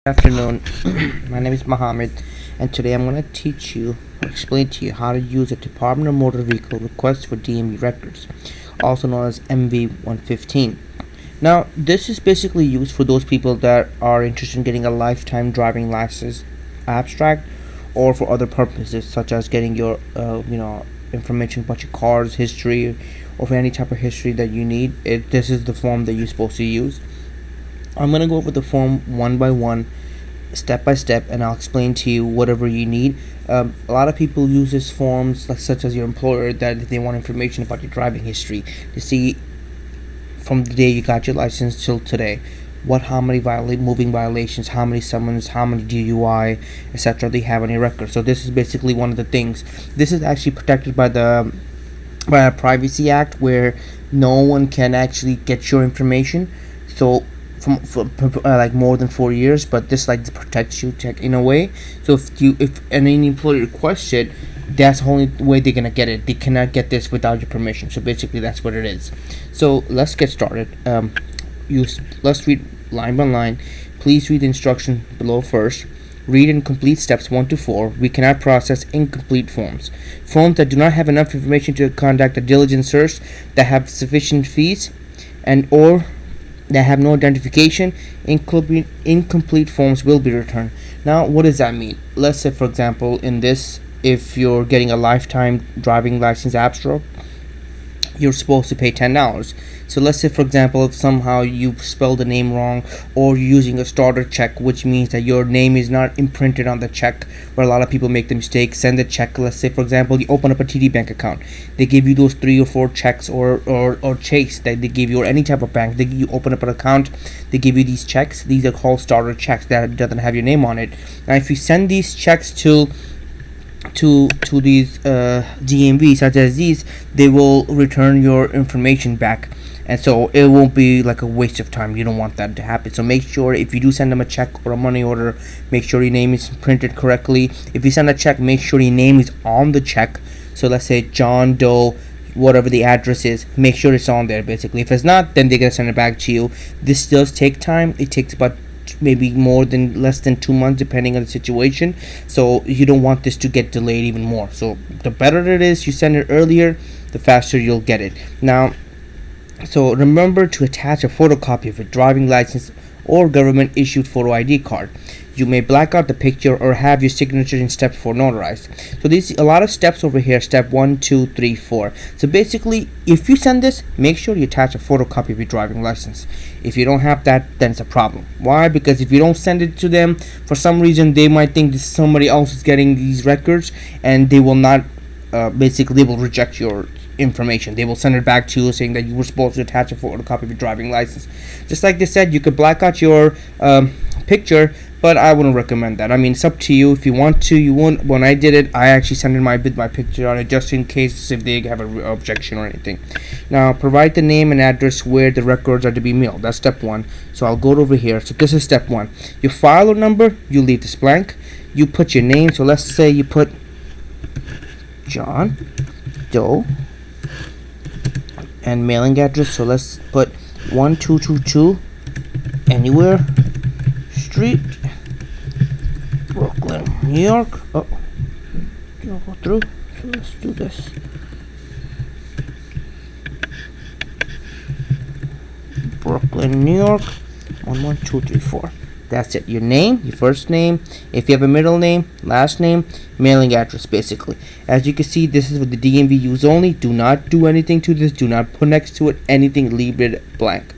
Afternoon. My name is Mohammed, and today I'm going to teach you or explain to you how to use a Department of Motor Vehicle request for DMV records, also known as MV15. Now, this is basically used for those people that are interested in getting a lifetime driving license abstract, or for other purposes such as getting your information about your car's history, or for any type of history that you need. This is the form that you're supposed to use. I'm going to go over the form one by one, step by step, and I'll explain to you whatever you need. A lot of people use this forms, such as your employer, that they want information about your driving history to see from the day you got your license till today, how many moving violations, how many summons, how many DUI, etc. they have on your record. So this is basically one of the things. This is actually protected by a Privacy Act, where no one can actually get your information. So for like more than 4 years, but this like protects you in a way. So if any employer requests it, that's the only way they're gonna get it. They cannot get this without your permission. So basically that's what it is. So let's get started. Let's read line by line. Please read the instruction below first. Read and complete steps 1 to 4. We cannot process incomplete forms. Forms that do not have enough information to conduct a diligent search, that have sufficient fees, and or that have no identification, incomplete forms will be returned. Now, what does that mean? Let's say, for example, in this, if you're getting a lifetime driving license abstract, you're supposed to pay $10. So let's say, for example, if somehow you spelled the name wrong, or you're using a starter check, which means that your name is not imprinted on the check, where a lot of people make the mistake. Send the check. Let's say, for example, you open up a TD bank account. They give you those 3 or 4 checks, or Chase that they give you, or any type of bank. You open up an account, they give you these checks. These are called starter checks that doesn't have your name on it. Now, if you send these checks to these DMV, such as these, they will return your information back, and so it won't be like a waste of time. You don't want that to happen. So make sure, if you do send them a check or a money order, make sure your name is printed correctly. If you send a check, make sure your name is on the check. So let's say John Doe, whatever the address is, make sure it's on there. Basically, if it's not, then they're gonna send it back to you. This does take time. It takes about maybe less than 2 months, depending on the situation. So you don't want this to get delayed even more. So the better it is you send it earlier, the faster you'll get it. Now, so remember to attach a photocopy of your driving license or government issued photo ID card. You may black out the picture or have your signature in step 4 notarized. So there's a lot of steps over here. Step 1, 2, 3, 4. So basically, if you send this, make sure you attach a photocopy of your driving license. If you don't have that, then it's a problem. Why? Because if you don't send it to them, for some reason they might think that somebody else is getting these records, and they will not basically, they will reject your information. They will send it back to you saying that you were supposed to attach a photocopy of your driving license. Just like they said, you could black out your picture, but I wouldn't recommend that. I mean, it's up to you. If you want to, you won't. When I did it, I actually sent in my picture on it, just in case if they have an objection or anything. Now, provide the name and address where the records are to be mailed. That's step 1. So I'll go over here. So this is step 1. Your file or number, you leave this blank. You put your name. So let's say you put John Doe, and mailing address. So let's put 1222 Anywhere Street, Brooklyn, New York. Oh, don't go through. So let's do this. Brooklyn, New York, 11234. That's it. Your name, your first name, if you have a middle name, last name, mailing address, basically. As you can see, this is what the DMV use only. Do not do anything to this. Do not put next to it anything. Leave it blank.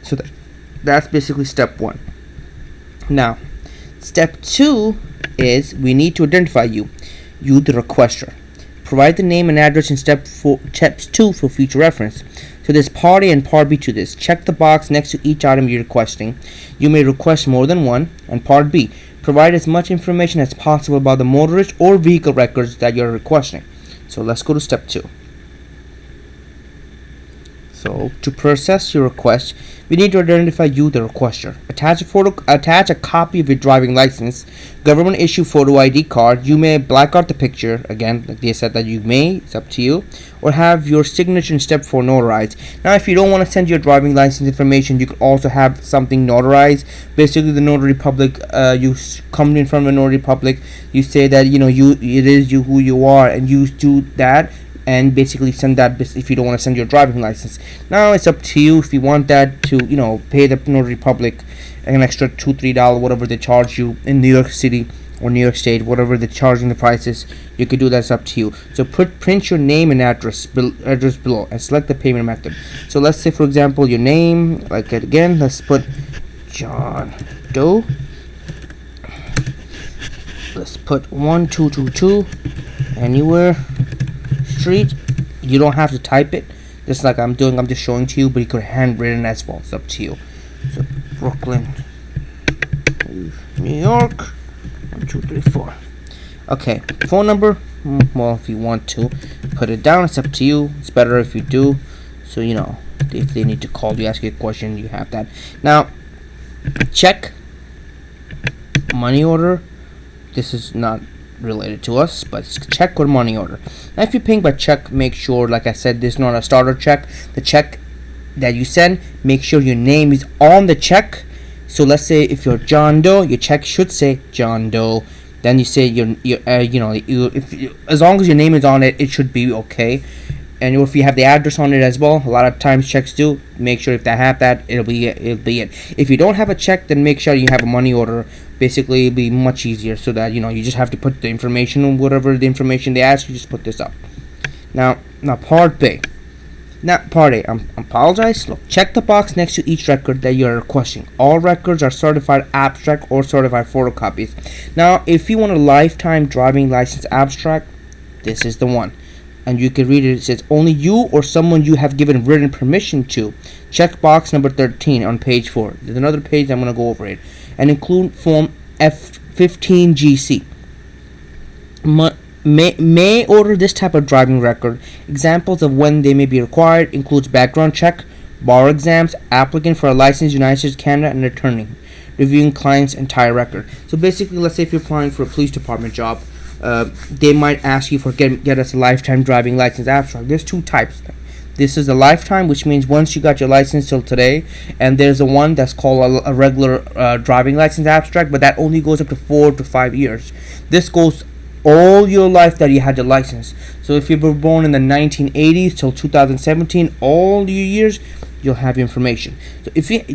So that's basically step 1. Now, step 2 is we need to identify you, the requester. Provide the name and address in step 2 for future reference. So there's part A and part B to this. Check the box next to each item you're requesting. You may request more than one. And part B, provide as much information as possible about the motorist or vehicle records that you're requesting. So let's go to step 2. So to process your request, we need to identify you, the requester. Attach a copy of your driving license, government issue photo ID card. You may black out the picture, again, like they said that you may, it's up to you, or have your signature in step 4 notarized. Now, if you don't want to send your driving license information, you could also have something notarized. Basically, the notary public, you come in front of a notary public, you say that it is you who you are, and you do that, and basically send that if you don't want to send your driving license. Now it's up to you if you want that to pay the notary public an extra $2-3, whatever they charge you in New York City or New York State, whatever they're charging the prices. You could do that. It's up to you. So print your name and address below and select the payment method. So let's say, for example, your name, like again, let's put John Doe. Let's put 1222 anywhere street. You don't have to type it, just like I'm doing. I'm just showing to you, but you could handwritten as well. It's up to you. So Brooklyn, New York, 1234. Okay, phone number. Well, if you want to put it down, it's up to you. It's better if you do. So if they need to call you, ask you a question, you have that. Now, check, money order. This is not related to us, but it's check or money order. Now, if you're paying by check, make sure, like I said, this is not a starter check. The check that you send, make sure your name is on the check. So let's say if you're John Doe, your check should say John Doe. Then you say as long as your name is on it, it should be okay. And if you have the address on it as well, a lot of times checks do. Make sure if they have that, it'll be it. If you don't have a check, then make sure you have a money order. Basically, it'll be much easier, so that you just have to put the information, whatever the information they ask you, just put this up. Now Part B. Not Part A. I apologize. Look, check the box next to each record that you're requesting. All records are certified abstract or certified photocopies. Now, if you want a lifetime driving license abstract, this is the one. And you can read it. It says only you or someone you have given written permission to. Check box number 13 on page 4. There's another page I'm going to go over it. And include form F15GC. May order this type of driving record. Examples of when they may be required includes background check, bar exams, applicant for a license, United States, Canada, and attorney, reviewing client's entire record. So basically, let's say if you're applying for a police department job, they might ask you for get us a lifetime driving license abstract. There's two types. This is a lifetime, which means once you got your license till today, and there's a one that's called a regular driving license abstract, but that only goes up to 4 to 5 years. This goes all your life that you had your license. So if you were born in the 1980s till 2017, all your years, you'll have information. So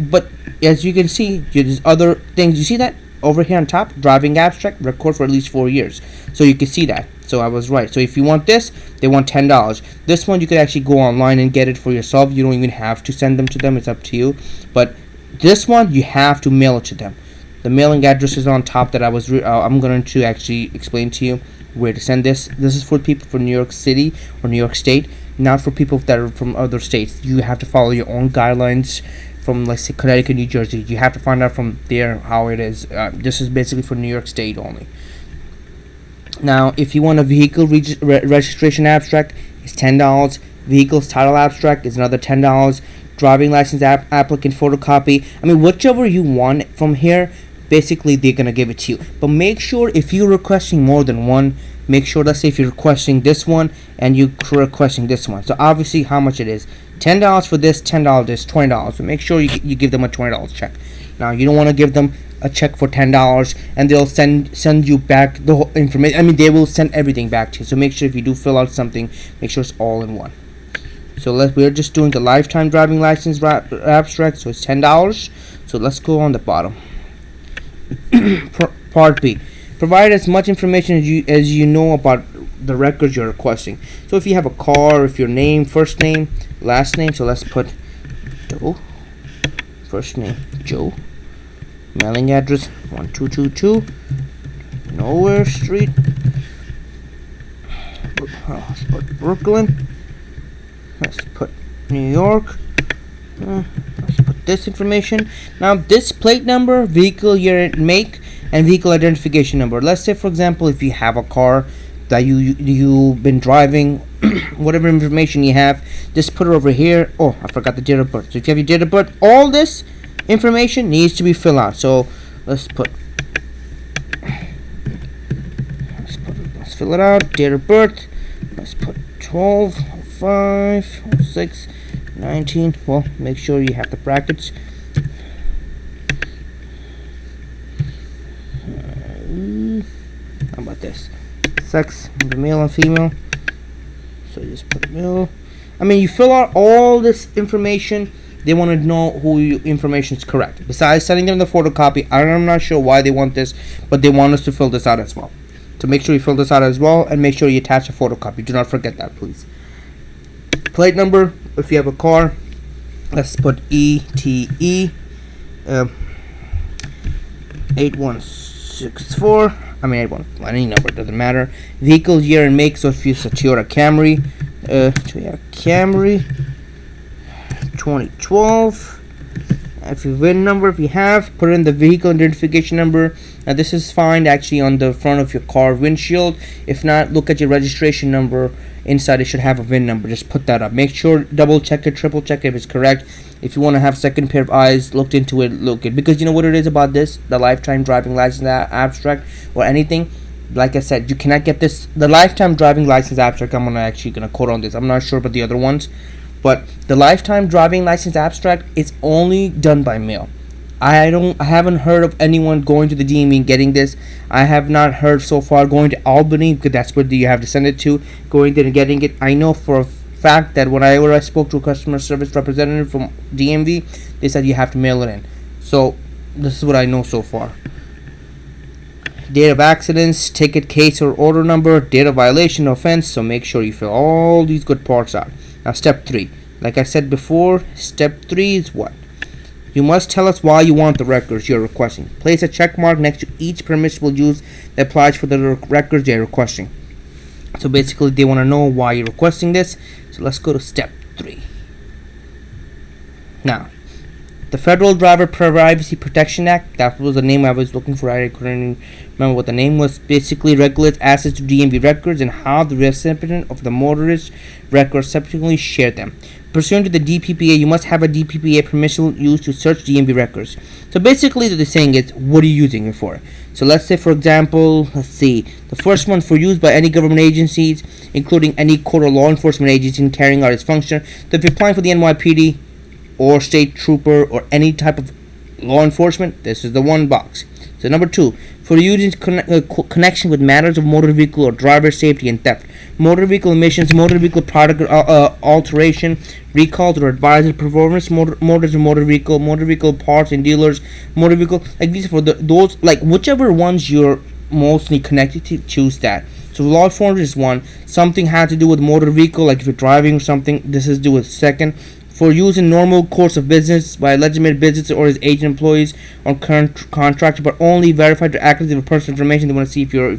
but as you can see, there's other things. You see that over here on top, driving abstract, record for at least 4 years. So you can see that. So I was right. So if you want this, they want $10. This one you could actually go online and get it for yourself. You don't even have to send them to them. It's up to you. But this one, you have to mail it to them. The mailing address is on top that I'm going to actually explain to you where to send this. This is for people from New York City or New York State, not for people that are from other states. You have to follow your own guidelines from, let's say, Connecticut, New Jersey. You have to find out from there how it is. This is basically for New York State only. Now, if you want a vehicle registration abstract, it's $10. Vehicle's title abstract is another $10. Driving license applicant photocopy. I mean, whichever you want from here, basically they're gonna give it to you. But make sure if you're requesting more than one, make sure, let's say if you're requesting this one and you're requesting this one. So obviously how much it is. $10 for this, $10 this, $20. So make sure you give them a $20 check. Now you don't want to give them a check for $10 and they'll send you back the whole information. I mean, they will send everything back to you. So make sure if you do fill out something, make sure it's all in one. So we're just doing the lifetime driving license abstract, so it's $10. So let's go on the bottom. Part B. Provide as much information as you know about the records you're requesting. So if you have a car, if your name, first name, last name. So let's put Joe. First name Joe. Mailing address 1222 Nowhere Street. Let's put Brooklyn. Let's put New York. Let's put this information. Now this plate number, vehicle year and make, and vehicle identification number. Let's say, for example, if you have a car that you've been driving whatever information you have, just put it over here. Oh, I forgot the date of birth. So if you have your date of birth, all this information needs to be filled out. So let's fill it out. Date of birth. Let's put 12/05/06/19. Well, make sure you have the brackets. How about this? Sex, the male and female. So you just put male. I mean, you fill out all this information. They want to know who your information is correct. Besides sending them the photocopy, I'm not sure why they want this, but they want us to fill this out as well. So make sure you fill this out as well, and make sure you attach a photocopy. Do not forget that, please. Plate number, if you have a car, let's put ETE 8164. I mean, any number, doesn't matter. Vehicle year and make. So if you Toyota Camry, 2012. If you VIN number, if you have, put in the vehicle identification number. Now this is fine actually on the front of your car windshield. If not, look at your registration number. Inside it should have a VIN number. Just put that up. Make sure, double check it, triple check it if it's correct. If you want to have second pair of eyes looked into it, look it. Because you know what it is about this, the lifetime driving license abstract or anything. Like I said, you cannot get this. The lifetime driving license abstract, I'm gonna quote on this. I'm not sure about the other ones. But the lifetime driving license abstract is only done by mail. I haven't heard of anyone going to the DMV and getting this. I have not heard so far going to Albany, because that's where you have to send it to, going there and getting it. I know for a fact that whenever I spoke to a customer service representative from DMV, they said you have to mail it in. So this is what I know so far. Date of accidents, ticket, case or order number, date of violation, offense. So make sure you fill all these good parts out. Now step 3, like I said before, step 3 is what? You must tell us why you want the records you're requesting. Place a check mark next to each permissible use that applies for the records you're requesting. So basically they want to know why you're requesting this. So let's go to step 3. Now, the Federal Driver Privacy Protection Act, that was the name I was looking for. I couldn't remember what the name was. Basically regulates access to DMV records and how the recipient of the motorist records subsequently share them. Pursuant to the DPPA, you must have a DPPA permission used to search DMV records. So basically what they're saying is, what are you using it for? So let's say, for example, the first one, for use by any government agencies, including any court or law enforcement agency in carrying out its function. So if you're applying for the NYPD, or state trooper, or any type of law enforcement, this is the one box. So number 2, for use in connection with matters of motor vehicle or driver safety and theft, motor vehicle emissions, motor vehicle product alteration, recalls or advisory performance, motor vehicle parts and dealers, motor vehicle, like these for those, like whichever ones you're mostly connected to, choose that. So law enforcement is one. Something had to do with motor vehicle, like if you're driving or something, this is do with second. For use in normal course of business by a legitimate business or his agent, employees, or current contractor, but only verified to accuracy of personal information. They want to see if you're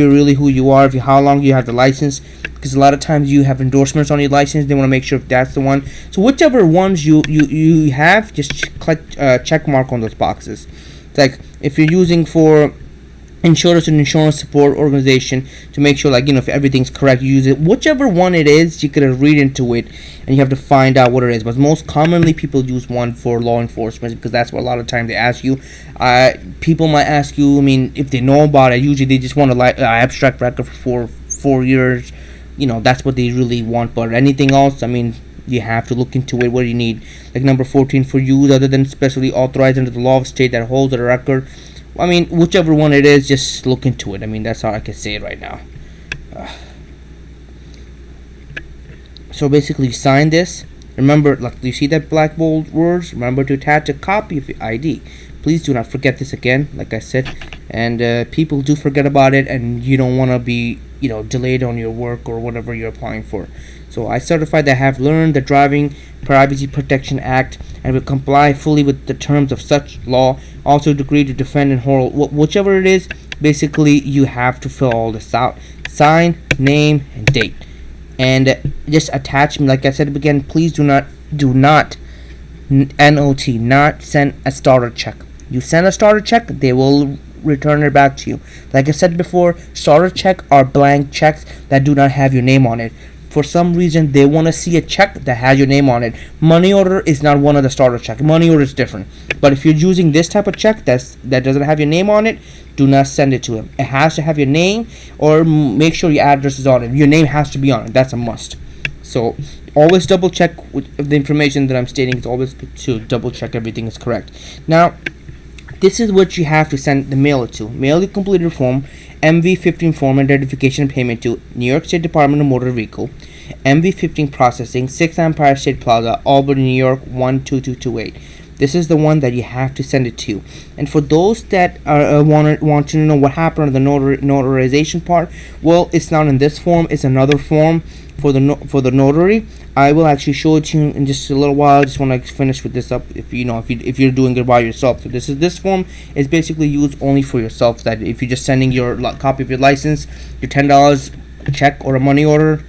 really who you are, how long you have the license, because a lot of times you have endorsements on your license. They want to make sure if that's the one. So whichever ones you have, just click check mark on those boxes. It's like if you're using for insurance and insurance support organization, to make sure, like, if everything's correct, you use it. Whichever one it is, you can read into it and you have to find out what it is. But most commonly people use one for law enforcement, because that's what a lot of times they ask you. People might ask you, if they know about it, usually they just want a abstract record for 4 years. That's what they really want. But anything else, you have to look into it. What do you need? Like number 14, for use other than specially authorized under the law of state that holds a record. Whichever one it is, just look into it. That's how I can say it right now. So basically, sign this. Remember, like, you see that black bold words? Remember to attach a copy of your ID. Please do not forget this again, like I said. And people do forget about it, and you don't want to be, delayed on your work or whatever you're applying for. So I certify that I have learned the Driving Privacy Protection Act and will comply fully with the terms of such law. Also agree to defend and hold whichever it is. Basically, you have to fill all this out. Sign, name, and date. And just attach, like I said again, please do not not send a starter check. You send a starter check, they will return it back to you. Like I said before, starter check are blank checks that do not have your name on it. For some reason, they want to see a check that has your name on it. Money order is not one of the starter check. Money order is different. But if you're using this type of check that doesn't have your name on it, do not send it to him. It has to have your name, or make sure your address is on it. Your name has to be on it. That's a must. So always double check with the information that I'm stating. It's always good to double check everything is correct. Now, this is what you have to send the mail to. Mail the completed form, MV15 form identification and payment to New York State Department of Motor Vehicle, MV15 processing, 6 Empire State Plaza, Albany, New York 12228. This is the one that you have to send it to. And for those that want to know what happened on the notarization part, well, it's not in this form. It's another form for the notary. I will actually show it to you in just a little while. I just want to finish with this up. If you're doing it by yourself, so this form is basically used only for yourself. That if you're just sending your copy of your license, your $10 check or a money order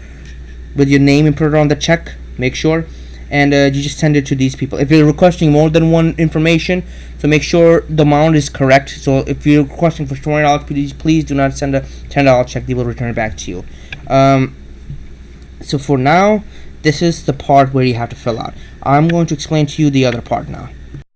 with your name and put it on the check, make sure. And you just send it to these people. If you're requesting more than one information, so make sure the amount is correct. So if you're requesting for $20, please do not send a $10 check. They will return it back to you. So for now, this is the part where you have to fill out. I'm going to explain to you the other part now.